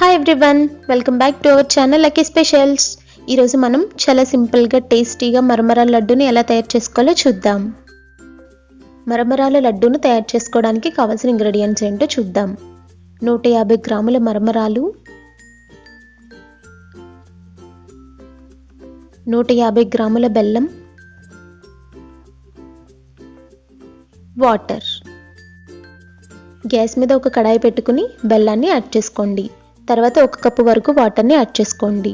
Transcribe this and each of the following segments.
Hi everyone, welcome back to our channel lucky specials. ఈరోజు మనం చాలా సింపుల్గా టేస్టీగా మరమరాల లడ్డూని ఎలా తయారు చేసుకోవాలో చూద్దాం. మరమరాల లడ్డూను తయారు చేసుకోవడానికి కావాల్సిన ఇంగ్రీడియంట్స్ ఏంటో చూద్దాం. 150 గ్రాముల మరమరాలు, 150 గ్రాముల బెల్లం, వాటర్. గ్యాస్ మీద ఒక కడాయి పెట్టుకుని బెల్లాన్ని యాడ్ చేసుకోండి. తర్వాత 1 కప్పు వరకు వాటర్ని యాడ్ చేసుకోండి.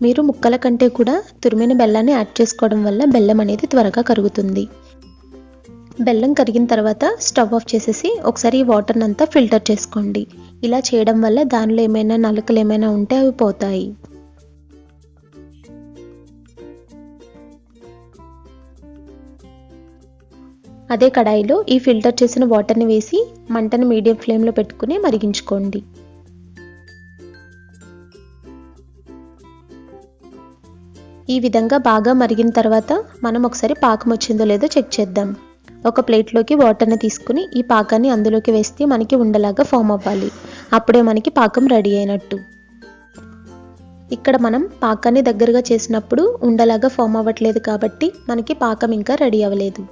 మీరు ముక్కల కంటే కూడా తురిమిన బెల్లాన్ని యాడ్ చేసుకోవడం వల్ల బెల్లం అనేది త్వరగా కరుగుతుంది. బెల్లం కరిగిన తర్వాత స్టవ్ ఆఫ్ చేసేసి ఒకసారి ఈ వాటర్ని అంతా ఫిల్టర్ చేసుకోండి. ఇలా చేయడం వల్ల దానిలో ఏమైనా నలకలు ఏమైనా ఉంటే అవి పోతాయి. అదే కడాయిలో ఈ ఫిల్టర్ చేసిన వాటర్ని వేసి మంటను మీడియం ఫ్లేమ్లో పెట్టుకుని మరిగించుకోండి. ఈ విధంగా బాగా మరిగిన తర్వాత మనం ఒకసారి పాకం వచ్చిందో లేదో చెక్ చేద్దాం. ఒక ప్లేట్లోకి వాటర్ని తీసుకుని ఈ పాకాన్ని అందులోకి వేస్తే మనకి ఉండలాగా ఫామ్ అవ్వాలి. అప్పుడే మనకి పాకం రెడీ అయినట్టు. ఇక్కడ మనం పాకాన్ని దగ్గరగా చేసినప్పుడు ఉండలాగా ఫామ్ అవ్వట్లేదు కాబట్టి మనకి పాకం ఇంకా రెడీ అవ్వలేదు.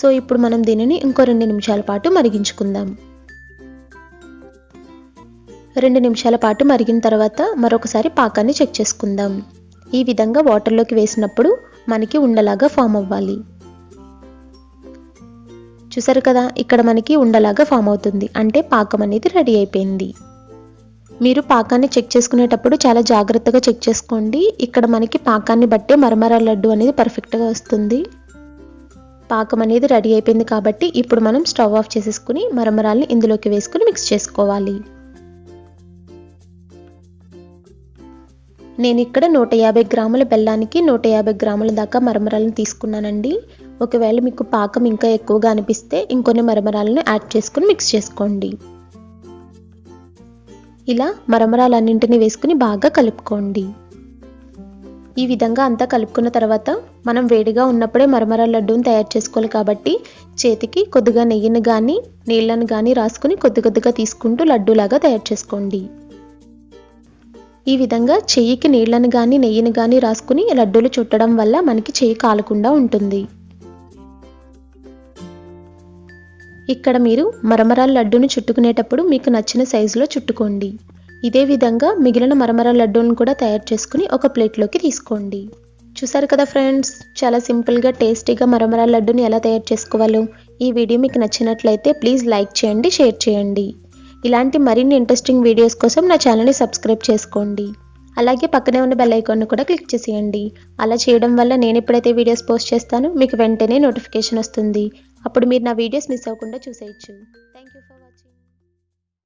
సో ఇప్పుడు మనం దీనిని ఇంకో 2 నిమిషాల పాటు మరిగించుకుందాం. 2 నిమిషాల పాటు మరిగిన తర్వాత మరొకసారి పాకాన్ని చెక్ చేసుకుందాం. ఈ విధంగా వాటర్లోకి వేసినప్పుడు మనకి ఉండలాగా ఫామ్ అవ్వాలి. చూసారు కదా, ఇక్కడ మనకి ఉండలాగా ఫామ్ అవుతుంది, అంటే పాకం అనేది రెడీ అయిపోయింది. మీరు పాకాన్ని చెక్ చేసుకునేటప్పుడు చాలా జాగ్రత్తగా చెక్ చేసుకోండి. ఇక్కడ మనకి పాకాన్ని బట్టే మరమరాల లడ్డు అనేది పర్ఫెక్ట్గా వస్తుంది. పాకం అనేది రెడీ అయిపోయింది కాబట్టి ఇప్పుడు మనం స్టవ్ ఆఫ్ చేసేసుకుని మరమరాల్ని ఇందులోకి వేసుకుని మిక్స్ చేసుకోవాలి. నేను ఇక్కడ 150 గ్రాముల బెల్లానికి 150 గ్రాముల దాకా మరమరాలను తీసుకున్నానండి. ఒకవేళ మీకు పాకం ఇంకా ఎక్కువగా అనిపిస్తే ఇంకొన్ని మరమరాలను యాడ్ చేసుకుని మిక్స్ చేసుకోండి. ఇలా మరమరాలన్నింటినీ వేసుకుని బాగా కలుపుకోండి. ఈ విధంగా అంతా కలుపుకున్న తర్వాత మనం వేడిగా ఉన్నప్పుడే మరమరాల లడ్డూని తయారు చేసుకోవాలి కాబట్టి చేతికి కొద్దిగా నెయ్యిని కానీ నీళ్ళను కానీ రాసుకుని కొద్ది కొద్దిగా తీసుకుంటూ లడ్డూలాగా తయారు చేసుకోండి. ఈ విధంగా చెయ్యికి నీళ్ళని కానీ నెయ్యిని కానీ రాసుకుని లడ్డూలు చుట్టడం వల్ల మనకి చెయ్యి కాలకుండా ఉంటుంది. ఇక్కడ మీరు మరమరాల లడ్డూని చుట్టుకునేటప్పుడు మీకు నచ్చిన సైజులో చుట్టుకోండి. ఇదే విధంగా మిగిలిన మరమరాల లడ్డూలను కూడా తయారు చేసుకుని ఒక ప్లేట్లోకి తీసుకోండి. చూసారు కదా ఫ్రెండ్స్, చాలా సింపుల్గా టేస్టీగా మరమరాల లడ్డూని ఎలా తయారు చేసుకోవాలో. ఈ వీడియో మీకు నచ్చినట్లయితే ప్లీజ్ లైక్ చేయండి, షేర్ చేయండి. ఇలాంటి మరిన్ని ఇంట్రెస్టింగ్ వీడియోస్ కోసం నా ఛానల్ని సబ్స్క్రైబ్ చేసుకోండి. అలాగే పక్కనే ఉన్న బెల్ ఐకాన్ను కూడా క్లిక్ చేసేయండి. అలా చేయడం వల్ల నేను ఎప్పుడైతే వీడియోస్ పోస్ట్ చేస్తానో మీకు వెంటనే నోటిఫికేషన్ వస్తుంది. అప్పుడు మీరు నా వీడియోస్ మిస్ అవ్వకుండా చూసేయచ్చు.